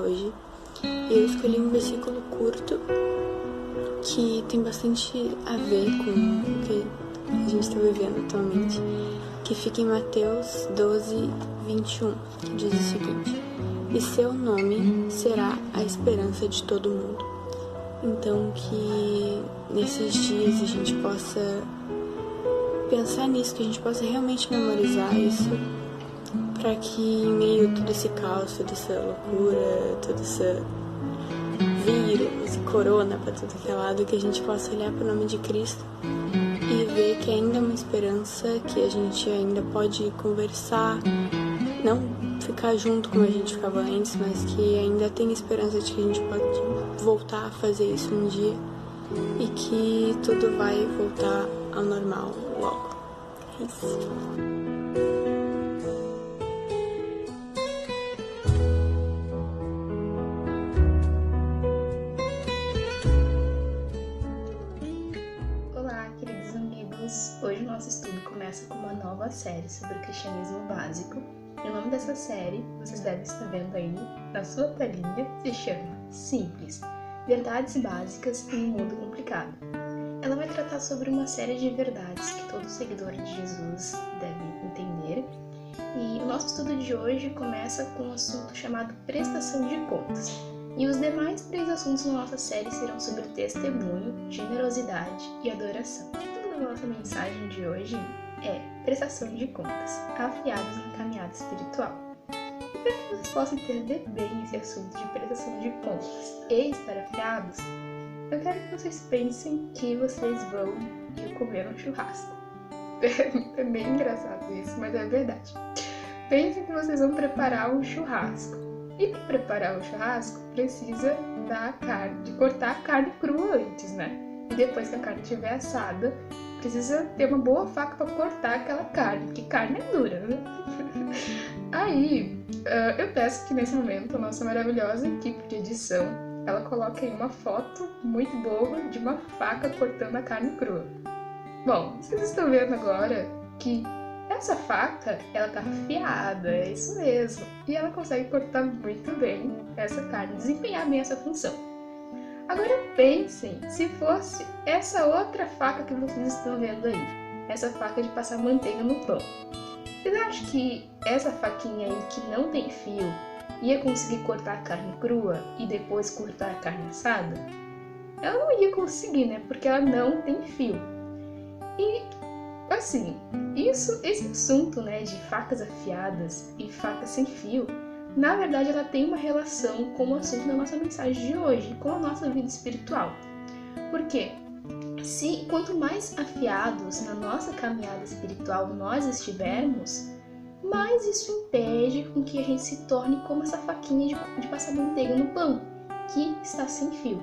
hoje. Eu escolhi um versículo curto que tem bastante a ver com o que a gente está vivendo atualmente, que fica em Mateus 12, 21, que diz o seguinte: e seu nome será a esperança de todo mundo. Então, que nesses dias a gente possa pensar nisso, que a gente possa realmente memorizar isso, para que em meio a todo esse caos, toda essa loucura, toda essa vírus e corona para tudo que é lado, que a gente possa olhar para o nome de Cristo e ver que ainda é uma esperança, que a gente ainda pode conversar, não ficar junto como a gente ficava antes, mas que ainda tem esperança de que a gente pode voltar a fazer isso um dia e que tudo vai voltar ao normal logo. É isso. Olá, queridos amigos! Hoje o nosso estudo começa com uma nova série sobre o cristianismo básico. E o nome dessa série, vocês devem estar vendo aí na sua telinha, se chama Simples, Verdades Básicas em um Mundo Complicado. Ela vai tratar sobre uma série de verdades que todo seguidor de Jesus deve entender. E o nosso estudo de hoje começa com um assunto chamado prestação de contas. E os demais 3 assuntos na nossa série serão sobre testemunho, generosidade e adoração. O título da nossa mensagem de hoje é Prestação de Contas, afiados na caminhada espiritual. E para que vocês possam entender bem esse assunto de prestação de contas e estar afiados, eu quero que vocês pensem que vocês vão ir comer um churrasco. É bem engraçado isso, mas é verdade. Pensem que vocês vão preparar um churrasco. E para preparar o churrasco, precisa de cortar a carne crua antes, né? E depois que a carne estiver assada, precisa ter uma boa faca para cortar aquela carne, porque carne é dura, né? Aí, eu peço que nesse momento a nossa maravilhosa equipe de edição, ela coloque aí uma foto muito boa de uma faca cortando a carne crua. Bom, vocês estão vendo agora que essa faca, ela tá afiada, é isso mesmo. E ela consegue cortar muito bem essa carne, desempenhar bem essa função. Agora pensem, se fosse essa outra faca que vocês estão vendo aí, essa faca de passar manteiga no pão. Vocês acham que essa faquinha aí que não tem fio ia conseguir cortar a carne crua e depois cortar a carne assada? Ela não ia conseguir, né? Porque ela não tem fio. E assim, esse assunto, né, de facas afiadas e facas sem fio, na verdade ela tem uma relação com o assunto da nossa mensagem de hoje, com a nossa vida espiritual. Por quê? Quanto mais afiados na nossa caminhada espiritual nós estivermos, mais isso impede com que a gente se torne como essa faquinha de passar manteiga no pão, que está sem fio.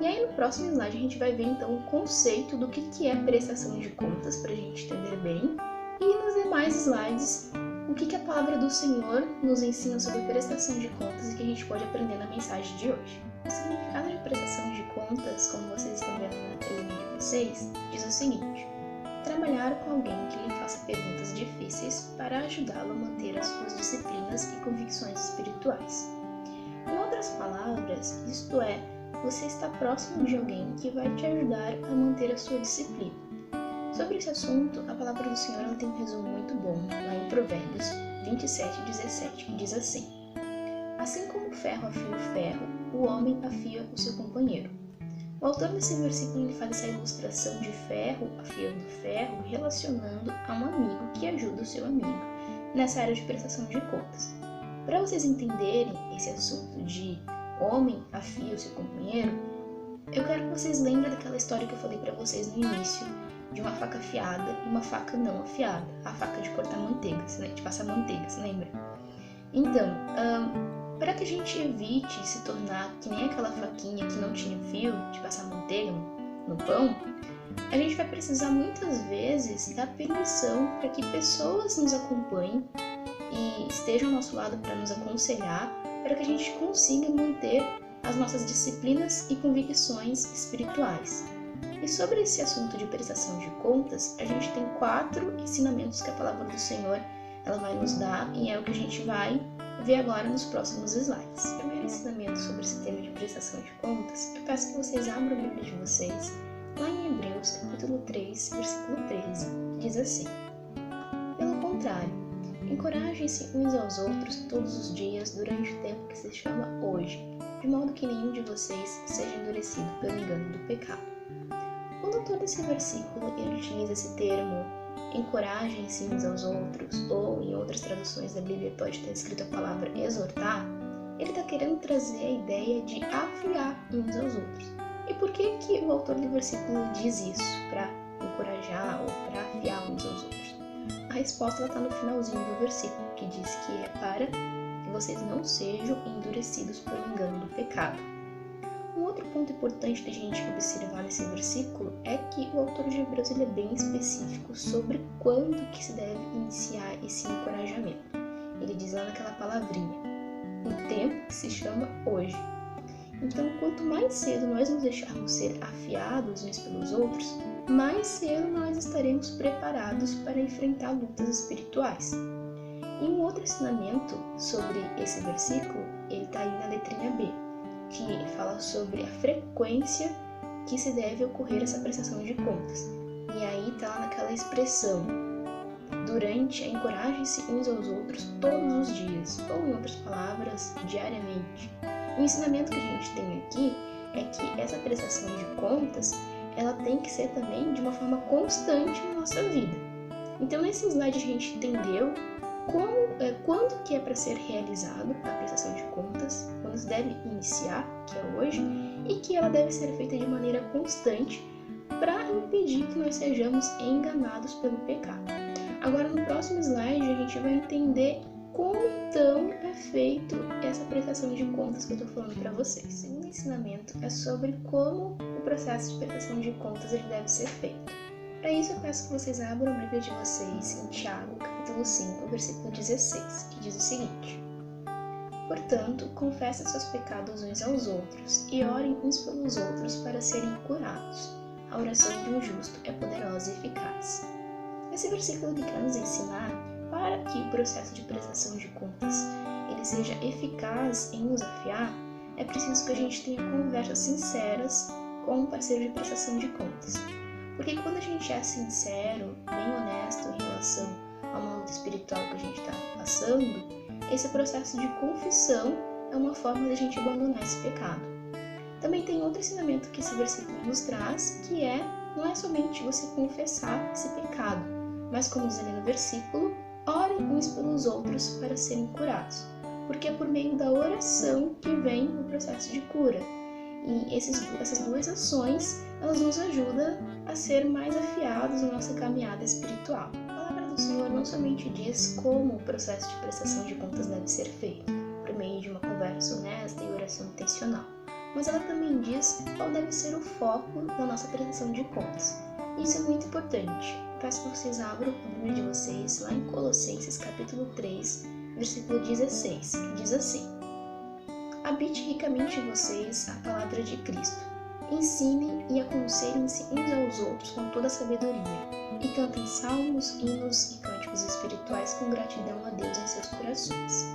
E aí no próximo slide a gente vai ver então o conceito do que é prestação de contas para a gente entender bem, e nos demais slides o que a palavra do Senhor nos ensina sobre prestação de contas e que a gente pode aprender na mensagem de hoje. O significado de prestação de contas, como vocês estão vendo na telinha de vocês, diz o seguinte: trabalhar com alguém que lhe faça perguntas difíceis para ajudá-lo a manter as suas disciplinas e convicções espirituais. Em outras palavras, isto é, você está próximo de alguém que vai te ajudar a manter a sua disciplina. Sobre esse assunto, a palavra do Senhor tem um resumo muito bom lá em Provérbios 27:17, que diz assim: assim como o ferro afia o ferro, o homem afia o seu companheiro. O autor desse versículo ele faz essa ilustração de ferro afiando ferro, relacionando a um amigo que ajuda o seu amigo nessa área de prestação de contas. Para vocês entenderem esse assunto de homem afia o seu companheiro, eu quero que vocês lembrem daquela história que eu falei para vocês no início, de uma faca afiada e uma faca não afiada, a faca de cortar manteigas, né? De passar manteigas, lembra? Então, para que a gente evite se tornar que nem aquela faquinha que não tinha fio de passar manteiga no pão, a gente vai precisar muitas vezes dar permissão para que pessoas nos acompanhem e estejam ao nosso lado para nos aconselhar, para que a gente consiga manter as nossas disciplinas e convicções espirituais. E sobre esse assunto de prestação de contas, a gente tem 4 ensinamentos que a palavra do Senhor ela vai nos dar, e é o que a gente vai ver agora nos próximos slides. O primeiro ensinamento sobre esse tema de prestação de contas, eu peço que vocês abram a Bíblia de vocês lá em Hebreus, capítulo 3, versículo 13, que diz assim: Pelo contrário, encorajem-se uns aos outros todos os dias durante o tempo que se chama hoje, de modo que nenhum de vocês seja endurecido pelo engano do pecado. Quando todo esse versículo ele utiliza esse termo encorajem-se uns aos outros, ou em outras traduções da Bíblia pode ter escrito a palavra exortar, ele está querendo trazer a ideia de afiar uns aos outros. E por que o autor do versículo diz isso? Para encorajar ou para afiar uns aos outros? A resposta está no finalzinho do versículo, que diz que é para que vocês não sejam endurecidos pelo engano do pecado. Um outro ponto importante da gente observar nesse versículo é que o autor de Hebreus ele é bem específico sobre quando que se deve iniciar esse encorajamento. Ele diz lá naquela palavrinha, um tempo que se chama hoje. Então, quanto mais cedo nós nos deixarmos ser afiados uns pelos outros, mais cedo nós estaremos preparados para enfrentar lutas espirituais. E um outro ensinamento sobre esse versículo, ele está aí na letrinha B, que fala sobre a frequência que se deve ocorrer essa prestação de contas. E aí está lá naquela expressão, encorajem-se uns aos outros todos os dias, ou em outras palavras, diariamente. O ensinamento que a gente tem aqui é que essa prestação de contas, ela tem que ser também de uma forma constante na nossa vida. Então, nesse slide a gente entendeu quando que é para ser realizado a prestação de contas, quando se deve iniciar, que é hoje, e que ela deve ser feita de maneira constante para impedir que nós sejamos enganados pelo pecado. Agora, no próximo slide, a gente vai entender como então é feito essa prestação de contas que eu estou falando para vocês. O segundo ensinamento é sobre como o processo de prestação de contas ele deve ser feito. Para isso, eu peço que vocês abram a Bíblia de vocês em Tiago, capítulo 5, versículo 16, que diz o seguinte: Portanto, confessem seus pecados uns aos outros e orem uns pelos outros para serem curados. A oração de um justo é poderosa e eficaz. Esse versículo ele quer nos ensinar para que o processo de prestação de contas ele seja eficaz em nos afiar, é preciso que a gente tenha conversas sinceras com o parceiro de prestação de contas. Porque quando a gente é sincero, bem honesto em relação a uma luta espiritual que a gente está passando, esse processo de confissão é uma forma da gente abandonar esse pecado. Também tem outro ensinamento que esse versículo nos traz, que não é somente você confessar esse pecado, mas como diz ali no versículo, orem uns pelos outros para serem curados. Porque é por meio da oração que vem o processo de cura. E essas duas ações, elas nos ajudam a ser mais afiados na nossa caminhada espiritual. A palavra do Senhor não somente diz como o processo de prestação de contas deve ser feito, por meio de uma conversa honesta e oração intencional, mas ela também diz qual deve ser o foco da nossa prestação de contas. Isso é muito importante. Peço que vocês abram a Bíblia de vocês lá em Colossenses capítulo 3, versículo 16, que diz assim: Habite ricamente em vocês a palavra de Cristo. Ensinem e aconselhem-se uns aos outros com toda a sabedoria, e cantem salmos, hinos e cânticos espirituais com gratidão a Deus em seus corações.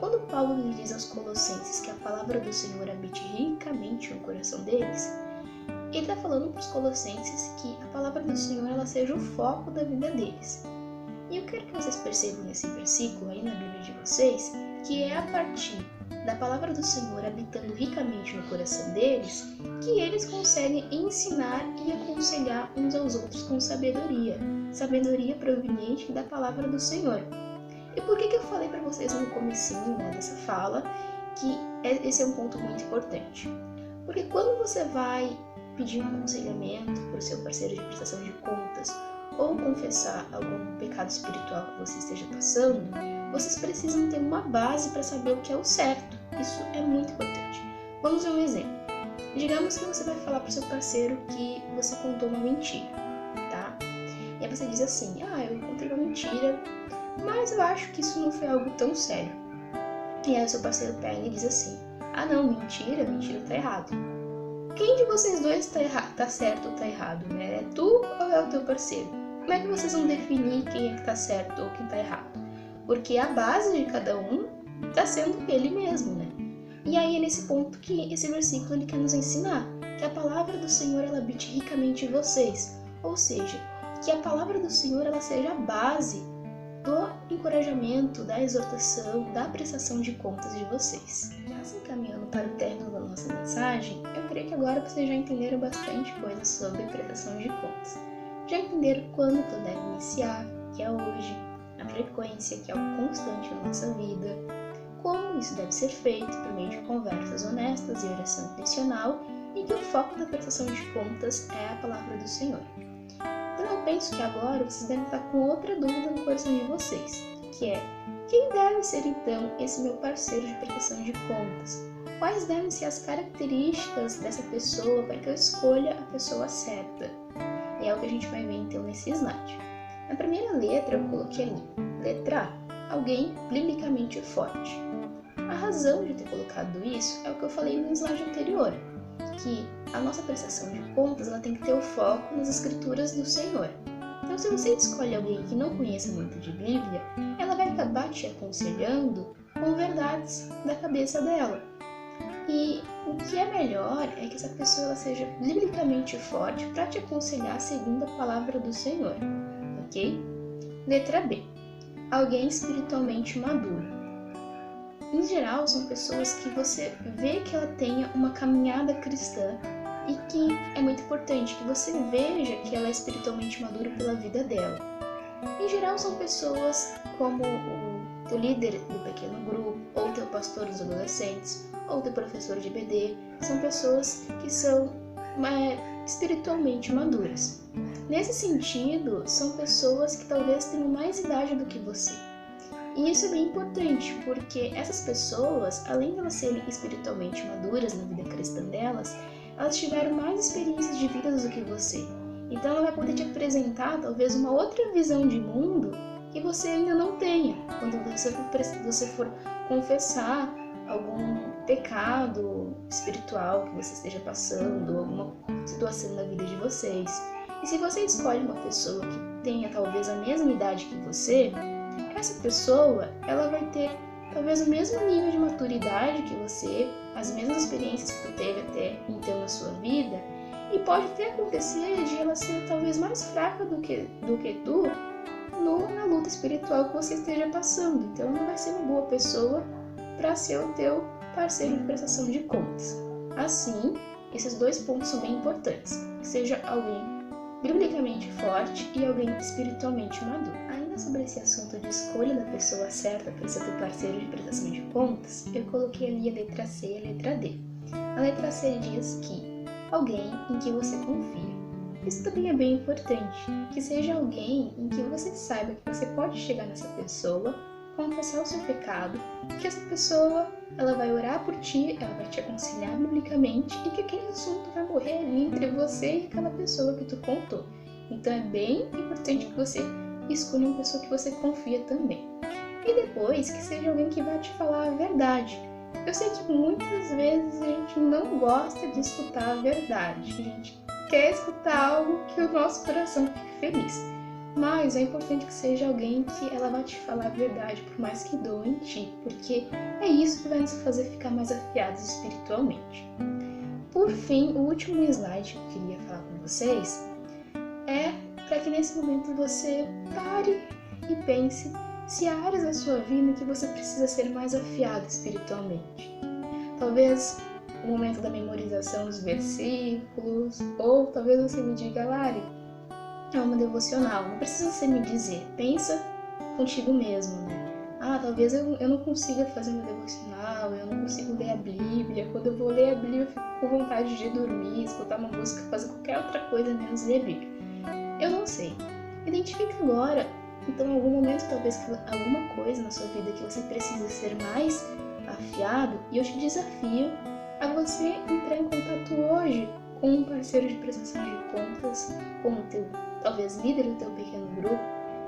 Quando Paulo lhe diz aos Colossenses que a palavra do Senhor habite ricamente no coração deles, ele está falando para os Colossenses que a palavra do Senhor ela seja o foco da vida deles. E eu quero que vocês percebam nesse versículo aí na Bíblia de vocês, que é a partir da palavra do Senhor habitando ricamente no coração deles, que eles conseguem ensinar e aconselhar uns aos outros com sabedoria proveniente da palavra do Senhor. E por que eu falei para vocês no comecinho dessa fala que esse é um ponto muito importante? Porque quando você vai pedir um aconselhamento para o seu parceiro de prestação de contas ou confessar algum pecado espiritual que você esteja passando, vocês precisam ter uma base para saber o que é o certo. Isso é muito importante. Vamos ver um exemplo. Digamos que você vai falar para o seu parceiro que você contou uma mentira, tá? E aí você diz assim, eu contei uma mentira, mas eu acho que isso não foi algo tão sério. E aí o seu parceiro pega e diz assim, não, mentira tá errado. Quem de vocês dois tá certo ou tá errado, né? É tu ou é o teu parceiro? Como é que vocês vão definir quem é que tá certo ou quem tá errado? porque a base de cada um está sendo ele mesmo, né? E aí é nesse ponto que esse versículo ele quer nos ensinar que a palavra do Senhor ela habite ricamente em vocês, ou seja, que a palavra do Senhor ela seja a base do encorajamento, da exortação, da prestação de contas de vocês. Já se encaminhando para o término da nossa mensagem, eu creio que agora vocês já entenderam bastante coisas sobre prestação de contas. Já entenderam quando que eu devo iniciar, que é hoje, a frequência, que é algo constante na nossa vida, como isso deve ser feito por meio de conversas honestas e oração intencional, e que o foco da prestação de contas é a palavra do Senhor. Então eu penso que agora vocês devem estar com outra dúvida no coração de vocês, que é: quem deve ser então esse meu parceiro de prestação de contas? Quais devem ser as características dessa pessoa para que eu escolha a pessoa certa? É o que a gente vai ver então nesse slide. Na primeira letra eu coloquei ali, letra A, alguém biblicamente forte. A razão de ter colocado isso é o que eu falei no slide anterior, que a nossa prestação de contas ela tem que ter o foco nas escrituras do Senhor. Então, se você escolhe alguém que não conheça muito de Bíblia, ela vai acabar te aconselhando com verdades da cabeça dela. E o que é melhor é que essa pessoa ela seja biblicamente forte para te aconselhar segundo a palavra do Senhor, ok? Letra B. Alguém espiritualmente maduro. Em geral, são pessoas que você vê que ela tenha uma caminhada cristã e que é muito importante que você veja que ela é espiritualmente madura pela vida dela. Em geral, são pessoas como o teu líder do pequeno grupo, ou teu pastor dos adolescentes, ou teu professor de EBD. São pessoas que são espiritualmente maduras. Nesse sentido, são pessoas que talvez tenham mais idade do que você. E isso é bem importante, porque essas pessoas, além de elas serem espiritualmente maduras na vida cristã delas, elas tiveram mais experiências de vida do que você. Então ela vai poder te apresentar talvez uma outra visão de mundo que você ainda não tenha. Quando você for confessar algum pecado espiritual que você esteja passando, alguma situação na vida de vocês. E se você escolhe uma pessoa que tenha talvez a mesma idade que você, essa pessoa ela vai ter talvez o mesmo nível de maturidade que você, as mesmas experiências que tu teve até então na sua vida, e pode até acontecer de ela ser talvez mais fraca do que tu na luta espiritual que você esteja passando. Então não vai ser uma boa pessoa para ser o teu parceiro de prestação de contas. Assim, esses dois pontos são bem importantes, que seja alguém biblicamente forte e alguém espiritualmente maduro. Ainda sobre esse assunto de escolha da pessoa certa para ser teu parceiro de prestação de contas, eu coloquei ali a letra C e a letra D. A letra C diz que alguém em que você confia. Isso também é bem importante, que seja alguém em que você saiba que você pode chegar nessa pessoa, confessar o seu pecado, que essa pessoa ela vai orar por ti, ela vai te aconselhar biblicamente e que aquele assunto vai morrer ali entre você e aquela pessoa que tu contou. Então é bem importante que você escolha uma pessoa que você confia também. E depois que seja alguém que vai te falar a verdade. Eu sei que muitas vezes a gente não gosta de escutar a verdade, a gente quer escutar algo que o nosso coração fique feliz. Mas é importante que seja alguém que ela vai te falar a verdade, por mais que doa em ti, porque é isso que vai nos fazer ficar mais afiados espiritualmente. Por fim, o último slide que eu queria falar com vocês é para que nesse momento você pare e pense se há áreas da sua vida que você precisa ser mais afiado espiritualmente. Talvez o momento da memorização dos versículos, ou talvez você me diga, Lari, é uma devocional, não precisa você me dizer, pensa contigo mesmo, né? Talvez eu não consiga fazer uma devocional, eu não consigo ler a Bíblia, quando eu vou ler a Bíblia eu fico com vontade de dormir, escutar uma música, fazer qualquer outra coisa menos ler a Bíblia. Eu não sei. Identifica agora, então em algum momento talvez alguma coisa na sua vida que você precisa ser mais afiado, e eu te desafio a você entrar em contato hoje com um parceiro de prestação de contas, com o teu, talvez, líder do teu pequeno grupo,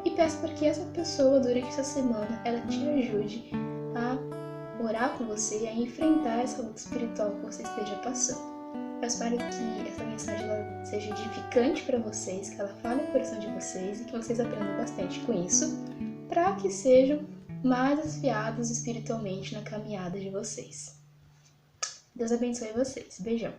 e peça para que essa pessoa, durante essa semana, ela te ajude a orar com você e a enfrentar essa luta espiritual que você esteja passando. Eu espero que essa mensagem ela seja edificante para vocês, que ela fale no coração de vocês e que vocês aprendam bastante com isso, para que sejam mais afiados espiritualmente na caminhada de vocês. Deus abençoe vocês. Beijão.